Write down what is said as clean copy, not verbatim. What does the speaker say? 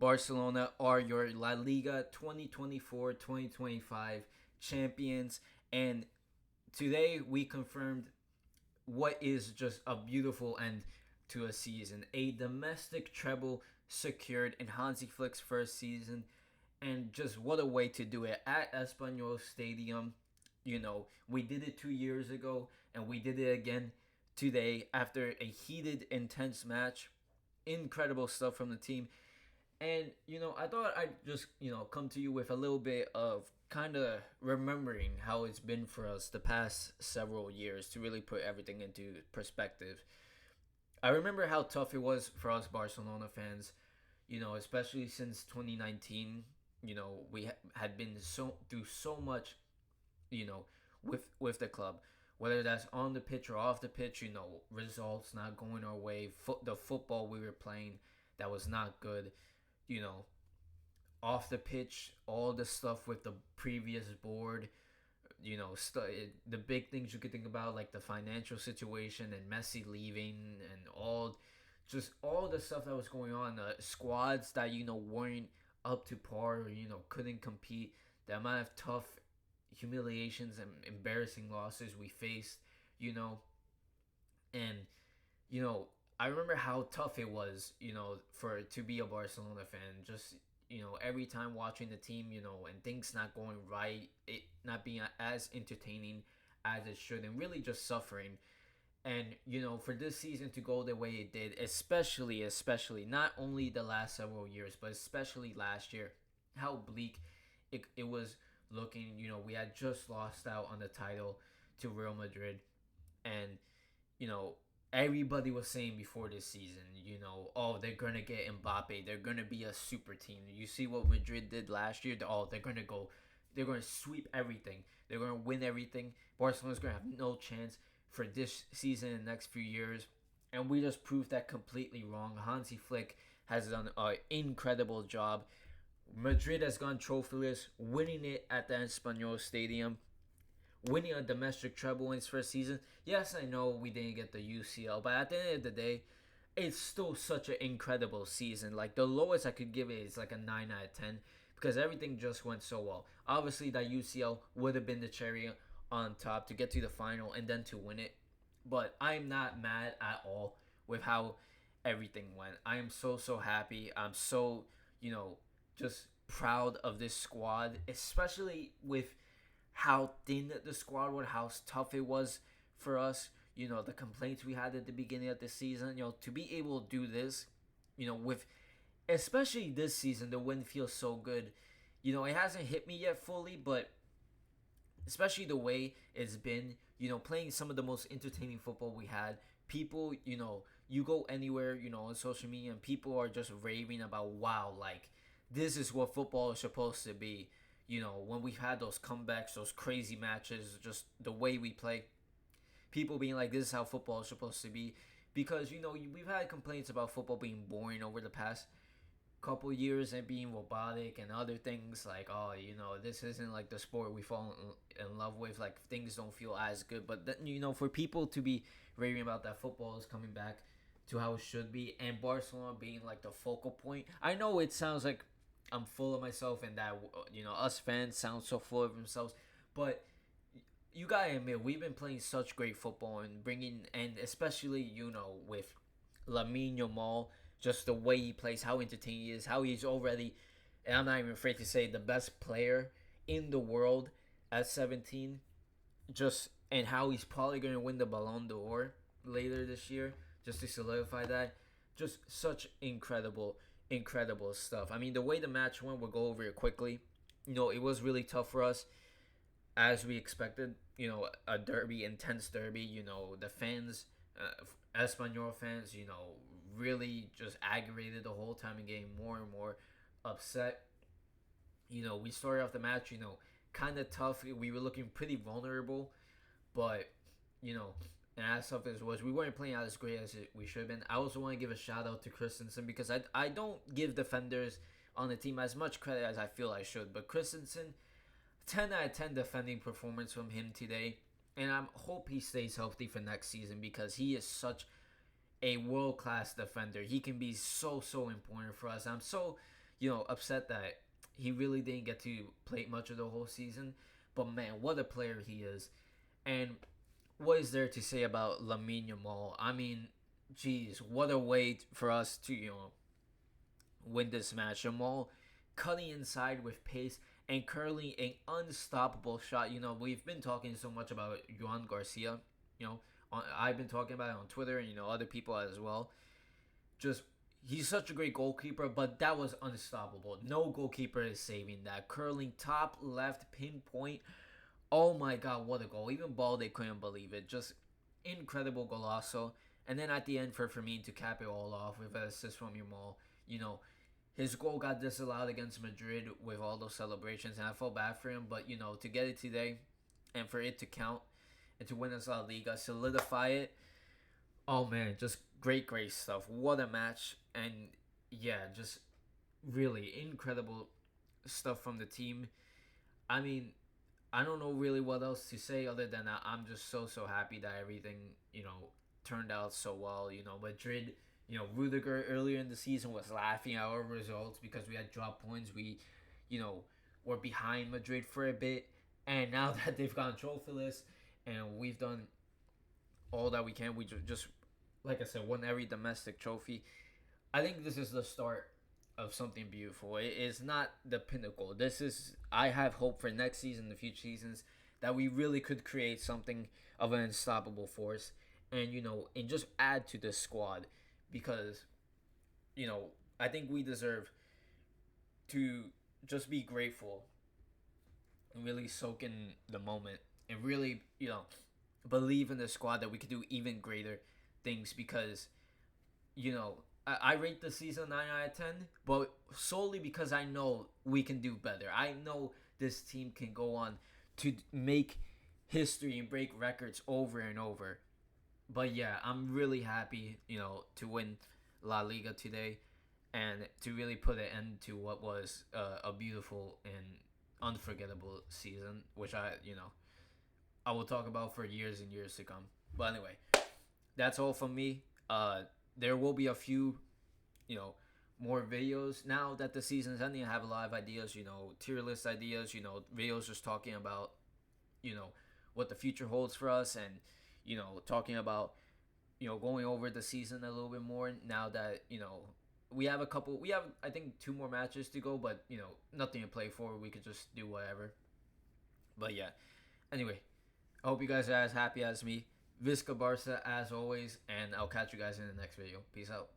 Barcelona are your La Liga 2024-2025 champions. And today we confirmed what is just a beautiful end to a season. A domestic treble secured in Hansi Flick's first season. And just what a way to do it at Espanyol Stadium. We did it 2 years ago, and we did it again today after a heated, intense match. Incredible stuff from the team. And, I thought I'd just, come to you with a little bit of kind of remembering how it's been for us the past several years to really put everything into perspective. I remember how tough it was for us Barcelona fans, especially since 2019. We had been through so much, you know, with the club, whether that's on the pitch or off the pitch. Results not going our way, the football we were playing that was not good. You know, off the pitch, all the stuff with the previous board. The big things you could think about, like the financial situation and Messi leaving, and all the stuff that was going on. Squads that weren't up to par, or couldn't compete. The amount of tough humiliations and embarrassing losses we faced, you know, and I remember how tough it was, for to be a Barcelona fan. Just every time watching the team, and things not going right, it not being as entertaining as it should, and really just suffering. And for this season to go the way it did, especially not only the last several years, but especially last year, how bleak it was looking. We had just lost out on the title to Real Madrid, and you know, everybody was saying before this season, oh, they're gonna get Mbappe, they're gonna be a super team. You see what Madrid did last year? They're gonna sweep everything, they're gonna win everything. Barcelona's gonna have no chance for this season and the next few years, and we just proved that completely wrong. Hansi Flick has done an incredible job. Madrid has gone trophyless, winning it at the Espanyol Stadium, winning a domestic treble in his first season. Yes, I know we didn't get the UCL, but at the end of the day, it's still such an incredible season. Like, the lowest I could give it is like a 9 out of 10, because everything just went so well. Obviously, that UCL would have been the cherry on top to get to the final and then to win it. But I'm not mad at all with how everything went. I am so happy. I'm so, just proud of this squad, especially with how thin the squad was, how tough it was for us. The complaints we had at the beginning of the season. To be able to do this, with especially this season, the win feels so good. It hasn't hit me yet fully, but especially the way it's been, playing some of the most entertaining football we had. People, you go anywhere, on social media, and people are just raving about, wow, like, this is what football is supposed to be. When we've had those comebacks, those crazy matches, just the way we play, people being like, this is how football is supposed to be. Because, we've had complaints about football being boring over the past couple years and being robotic and other things, like, oh, this isn't like the sport we fall in love with, like, things don't feel as good. But then, for people to be raving about that football is coming back to how it should be, and Barcelona being like the focal point. I know it sounds like I'm full of myself, and that us fans sound so full of themselves, but you gotta admit, we've been playing such great football, and especially with Lamine Yamal, just the way he plays, how entertaining he is, how he's already, and I'm not even afraid to say, the best player in the world at 17. And how he's probably going to win the Ballon d'Or later this year, just to solidify that. Just such incredible stuff. I mean, the way the match went, we'll go over it quickly. It was really tough for us, as we expected. A derby, intense derby. The fans, Espanyol fans, really just aggravated the whole time and getting more and more upset. We started off the match, kind of tough. We were looking pretty vulnerable, but, and as tough as it was, we weren't playing out as great as we should have been. I also want to give a shout out to Christensen, because I don't give defenders on the team as much credit as I feel I should. But Christensen, 10 out of 10 defending performance from him today. And I hope he stays healthy for next season, because he is such a world-class defender. He can be so important for us. I'm so, upset that he really didn't get to play much of the whole season. But man, what a player he is. And what is there to say about Lamine Yamal? I mean, geez, what a way for us to, win this match. Yamal cutting inside with pace and curling an unstoppable shot. We've been talking so much about Juan Garcia. I've been talking about it on Twitter and, other people as well. Just he's such a great goalkeeper, but that was unstoppable. No goalkeeper is saving that. Curling top left pinpoint. Oh my god, what a goal. Even Balde couldn't believe it. Just incredible golazo. And then at the end for Firmino to cap it all off with an assist from Yamal. His goal got disallowed against Madrid with all those celebrations, and I felt bad for him. But, to get it today and for it to count and to win us La Liga, solidify it. Oh man, just great, great stuff. What a match. And yeah, just really incredible stuff from the team. I mean, I don't know really what else to say other than I'm just so, so happy that everything, turned out so well. Madrid, Rudiger earlier in the season was laughing at our results because we had dropped points. We, were behind Madrid for a bit. And now that they've gone trophyless and we've done all that we can, we just, like I said, won every domestic trophy. I think this is the start of something beautiful. It is not the pinnacle. I have hope for next season, the future seasons, that we really could create something of an unstoppable force and, and just add to this squad because, I think we deserve to just be grateful and really soak in the moment and really, believe in the squad that we could do even greater things because, I rate the season 9 out of 10, but solely because I know we can do better. I know this team can go on to make history and break records over and over. But yeah, I'm really happy, to win La Liga today and to really put an end to what was a beautiful and unforgettable season, which I will talk about for years and years to come. But anyway, that's all from me. There will be a few, you know, more videos now that the season's ending. I have a lot of ideas, tier list ideas, videos just talking about, what the future holds for us and, talking about, going over the season a little bit more now that, we have I think 2 more matches to go, but, nothing to play for. We could just do whatever. But yeah, anyway, I hope you guys are as happy as me. VISCA Barca as always, and I'll catch you guys in the next video. Peace out.